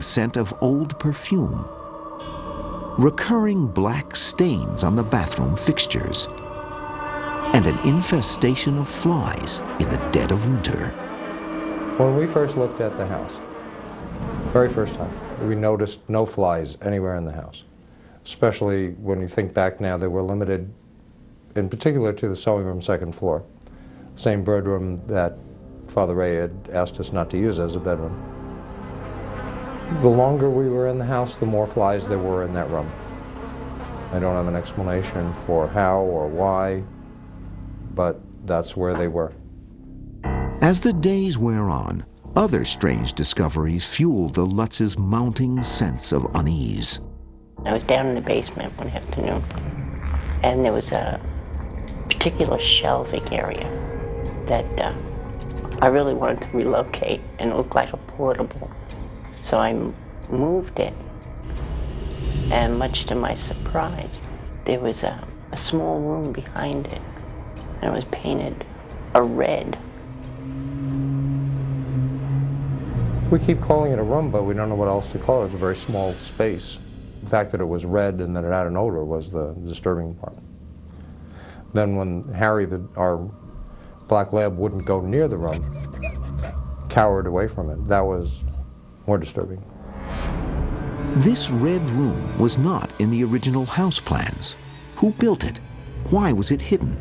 scent of old perfume, recurring black stains on the bathroom fixtures, and an infestation of flies in the dead of winter. When we first looked at the house, very first time, we noticed no flies anywhere in the house. Especially when you think back now, they were limited in particular to the sewing room second floor. Same bedroom that Father Ray had asked us not to use as a bedroom. The longer we were in the house, the more flies there were in that room. I don't have an explanation for how or why, but that's where they were. As the days wear on, other strange discoveries fuel the Lutz's mounting sense of unease. I was down in the basement one afternoon, and there was a particular shelving area that I really wanted to relocate, and it looked like a portable. So I moved it, and much to my surprise, there was a small room behind it, and it was painted a red. We keep calling it a room, but we don't know what else to call it. It's a very small space. The fact that it was red and that it had an odor was the disturbing part. Then when Harry, our black lab, wouldn't go near the room, cowered away from it, that was more disturbing. This red room was not in the original house plans. Who built it? Why was it hidden?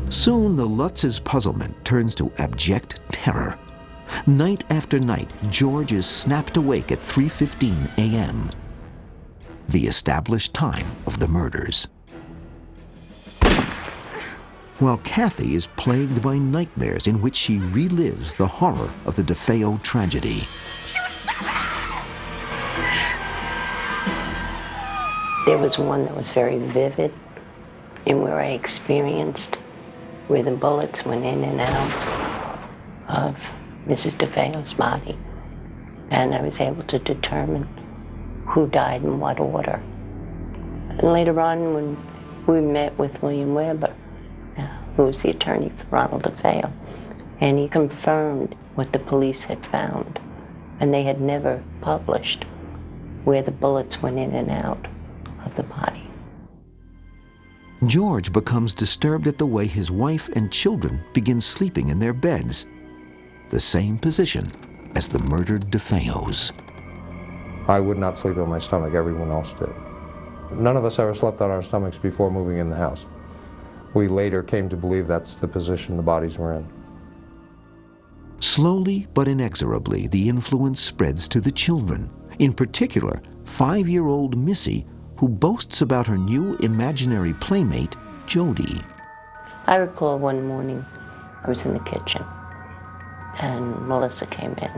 Soon the Lutz's puzzlement turns to abject terror. Night after night, George is snapped awake at 3:15 a.m., the established time of the murders, while Kathy is plagued by nightmares in which she relives the horror of the DeFeo tragedy. There was one that was very vivid in where I experienced where the bullets went in and out of Mrs. DeFeo's body, and I was able to determine who died in what order. And later on, when we met with William Weber, who was the attorney for Ronald DeFeo, and he confirmed what the police had found, and they had never published where the bullets went in and out of the body. George becomes disturbed at the way his wife and children begin sleeping in their beds, the same position as the murdered DeFeos. I would not sleep on my stomach, everyone else did. None of us ever slept on our stomachs before moving in the house. We later came to believe that's the position the bodies were in. Slowly but inexorably, the influence spreads to the children, in particular, 5-year-old Missy, who boasts about her new imaginary playmate, Jodie. I recall one morning I was in the kitchen, and Melissa came in,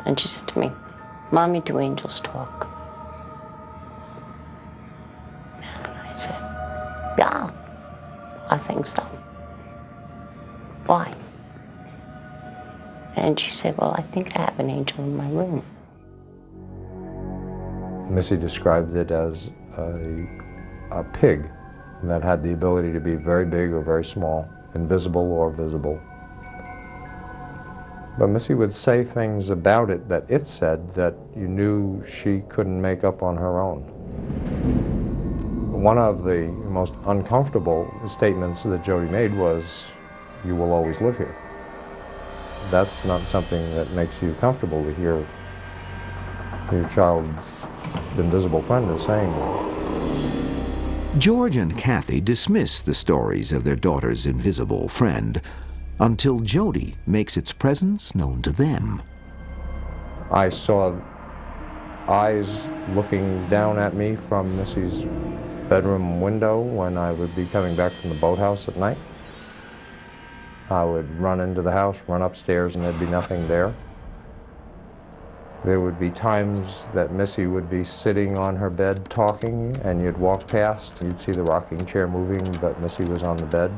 and she said to me, "Mommy, do angels talk?" And I said, "Yeah, I think so." "Why?" And she said, "Well, I think I have an angel in my room." Missy described it as a pig that had the ability to be very big or very small, invisible or visible. But Missy would say things about it that it said that you knew she couldn't make up on her own. One of the most uncomfortable statements that Jodie made was, "You will always live here." That's not something that makes you comfortable to hear your child's invisible friend is saying that. George and Kathy dismiss the stories of their daughter's invisible friend until Jodie makes its presence known to them. I saw eyes looking down at me from Missy's bedroom window when I would be coming back from the boathouse at night. I would run into the house, run upstairs, and there'd be nothing there. There would be times that Missy would be sitting on her bed talking, and you'd walk past, you'd see the rocking chair moving, but Missy was on the bed.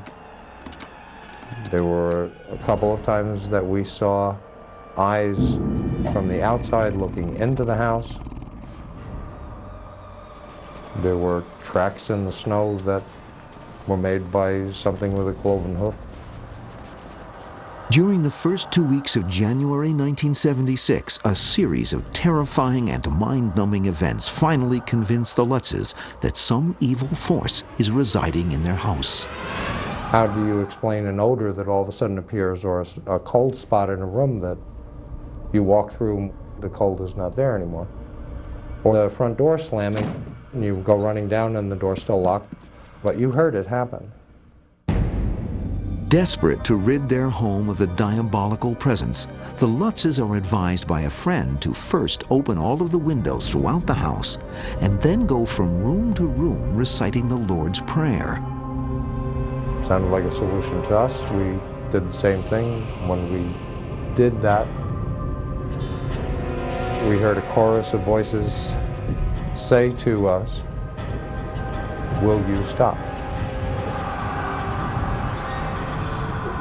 There were a couple of times that we saw eyes from the outside looking into the house. There were tracks in the snow that were made by something with a cloven hoof. During the first 2 weeks of January 1976, a series of terrifying and mind-numbing events finally convinced the Lutzes that some evil force is residing in their house. How do you explain an odor that all of a sudden appears, or a cold spot in a room that you walk through, the cold is not there anymore? Or the front door slamming, and you go running down and the door's still locked, but you heard it happen. Desperate to rid their home of the diabolical presence, the Lutzes are advised by a friend to first open all of the windows throughout the house and then go from room to room reciting the Lord's Prayer. Sounded like a solution to us. We did the same thing. When we did that, we heard a chorus of voices say to us, "Will you stop?"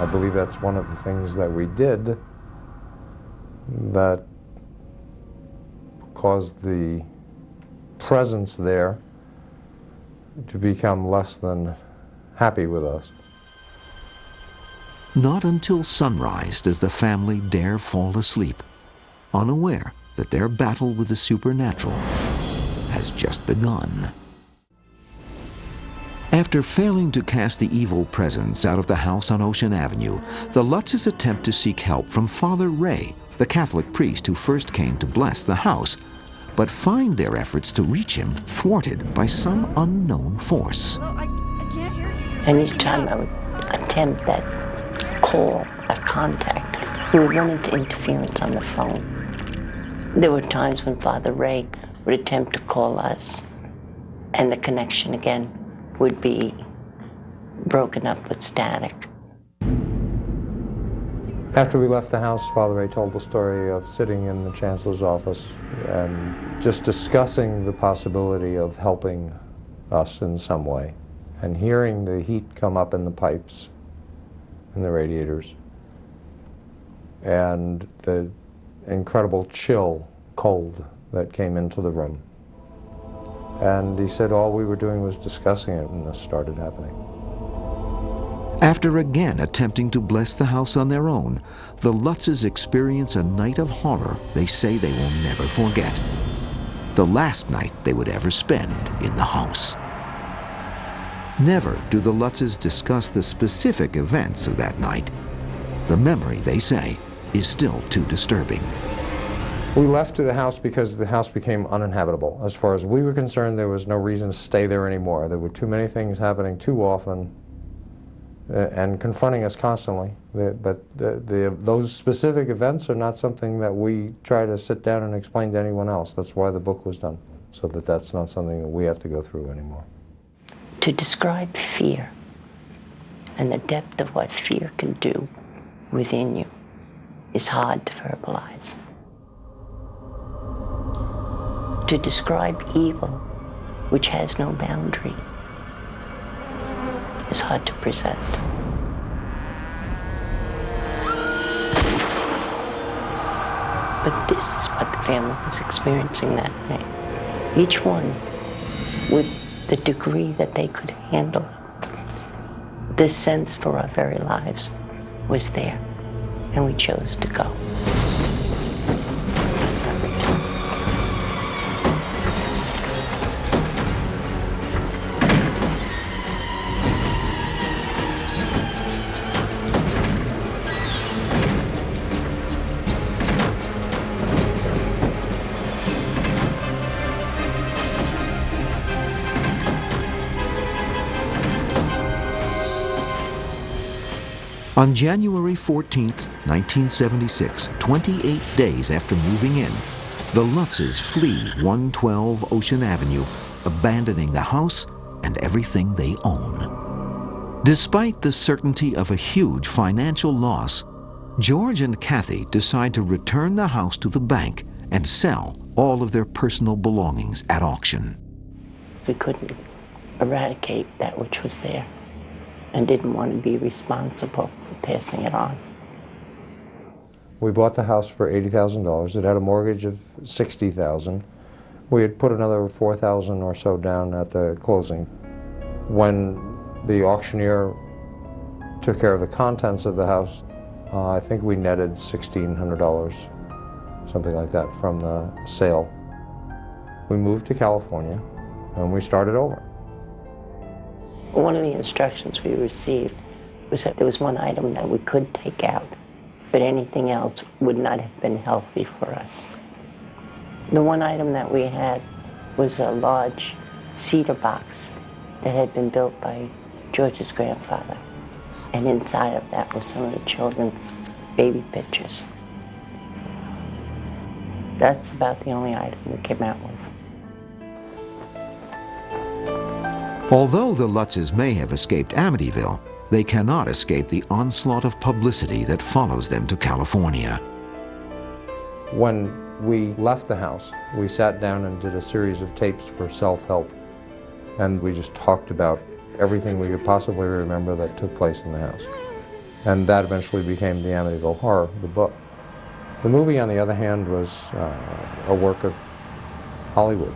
I believe that's one of the things that we did that caused the presence there to become less than happy with us. Not until sunrise does the family dare fall asleep, unaware that their battle with the supernatural has just begun. After failing to cast the evil presence out of the house on Ocean Avenue, the Lutzes attempt to seek help from Father Ray, the Catholic priest who first came to bless the house, but find their efforts to reach him thwarted by some unknown force. Hello, I can't hear you. Anytime I would attempt that call, that contact, we would run into interference on the phone. There were times when Father Ray would attempt to call us, and the connection again would be broken up with static. After we left the house, Father Ray told the story of sitting in the chancellor's office and just discussing the possibility of helping us in some way, and hearing the heat come up in the pipes, in the radiators, and the incredible chill, cold that came into the room. And he said all we were doing was discussing it when this started happening. After again attempting to bless the house on their own, the Lutzes experience a night of horror they say they will never forget. The last night they would ever spend in the house. Never do the Lutzes discuss the specific events of that night. The memory, they say, is still too disturbing. We left the house because the house became uninhabitable. As far as we were concerned, there was no reason to stay there anymore. There were too many things happening too often and confronting us constantly. Those specific events are not something that we try to sit down and explain to anyone else. That's why the book was done, so that that's not something that we have to go through anymore. To describe fear and the depth of what fear can do within you is hard to verbalize. To describe evil, which has no boundary, is hard to present. But this is what the family was experiencing that night. Each one, with the degree that they could handle it. This sense for our very lives was there, and we chose to go. On January 14, 1976, 28 days after moving in, the Lutzes flee 112 Ocean Avenue, abandoning the house and everything they own. Despite the certainty of a huge financial loss, George and Kathy decide to return the house to the bank and sell all of their personal belongings at auction. We couldn't eradicate that which was there and didn't want to be responsible for passing it on. We bought the house for $80,000. It had a mortgage of $60,000. We had put another $4,000 or so down at the closing. When the auctioneer took care of the contents of the house, I think we netted $1,600, something like that, from the sale. We moved to California and we started over. One of the instructions we received was that there was one item that we could take out, but anything else would not have been healthy for us. The one item that we had was a large cedar box that had been built by George's grandfather. And inside of that were some of the children's baby pictures. That's about the only item we came out with. Although the Lutzes may have escaped Amityville, they cannot escape the onslaught of publicity that follows them to California. When we left the house, we sat down and did a series of tapes for self-help. And we just talked about everything we could possibly remember that took place in the house. And that eventually became the Amityville Horror, the book. The movie, on the other hand, was a work of Hollywood.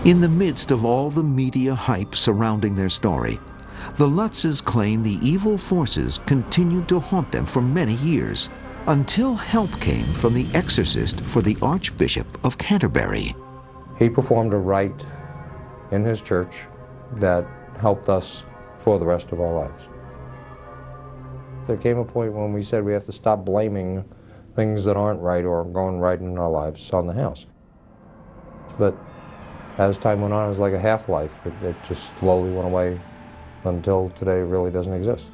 In the midst of all the media hype surrounding their story, the Lutzes claim the evil forces continued to haunt them for many years, until help came from the exorcist for the Archbishop of Canterbury. He performed a rite in his church that helped us for the rest of our lives. There came a point when we said we have to stop blaming things that aren't right or going right in our lives on the house. But as time went on, it was like a half-life. It just slowly went away until today it really doesn't exist.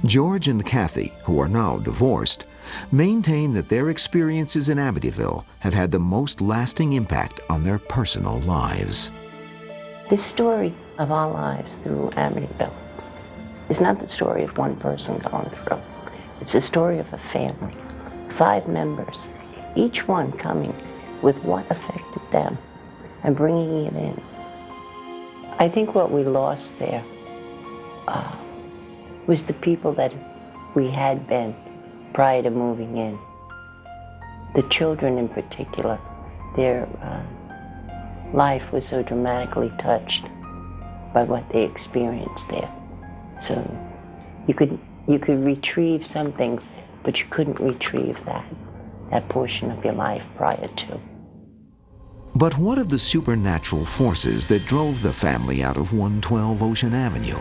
George and Kathy, who are now divorced, maintain that their experiences in Amityville have had the most lasting impact on their personal lives. This story of our lives through Amityville is not the story of one person going through. It's the story of a family, 5 members, each one coming with what affected them and bringing it in. I think what we lost there was the people that we had been prior to moving in. The children in particular, their life was so dramatically touched by what they experienced there. So you could retrieve some things, but you couldn't retrieve that portion of your life prior to. But what of the supernatural forces that drove the family out of 112 Ocean Avenue?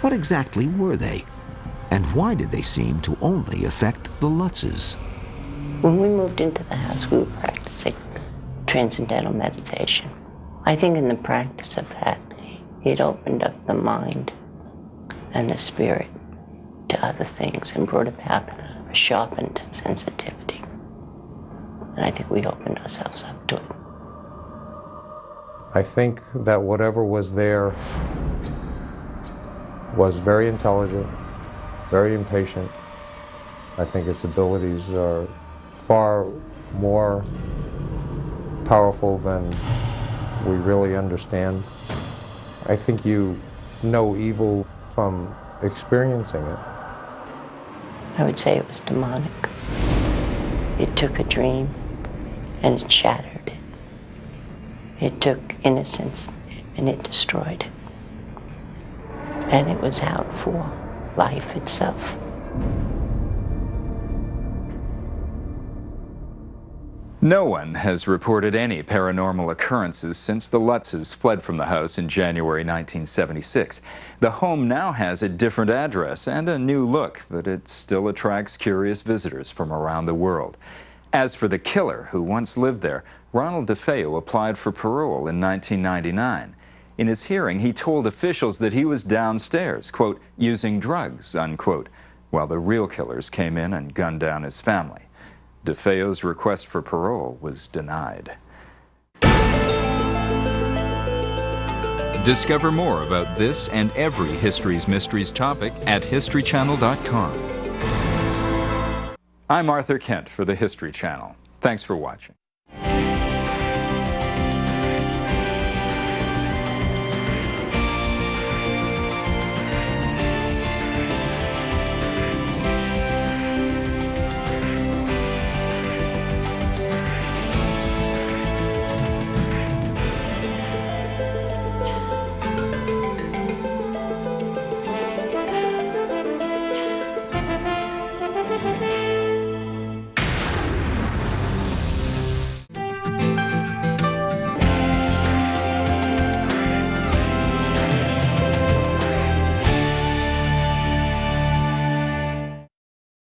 What exactly were they? And why did they seem to only affect the Lutzes? When we moved into the house, we were practicing transcendental meditation. I think in the practice of that, it opened up the mind and the spirit to other things and brought about a sharpened sensitivity. And I think we opened ourselves up to it. I think that whatever was there was very intelligent, very impatient. I think its abilities are far more powerful than we really understand. I think you know evil from experiencing it. I would say it was demonic. It took a dream and it shattered it. It took innocence and it destroyed it. And it was out for life itself. No one has reported any paranormal occurrences since the Lutzes fled from the house in January 1976. The home now has a different address and a new look, but it still attracts curious visitors from around the world. As for the killer who once lived there, Ronald DeFeo applied for parole in 1999. In his hearing, he told officials that he was downstairs, quote, using drugs, unquote, while the real killers came in and gunned down his family. DeFeo's request for parole was denied. Discover more about this and every History's Mysteries topic at historychannel.com. I'm Arthur Kent for the History Channel. Thanks for watching.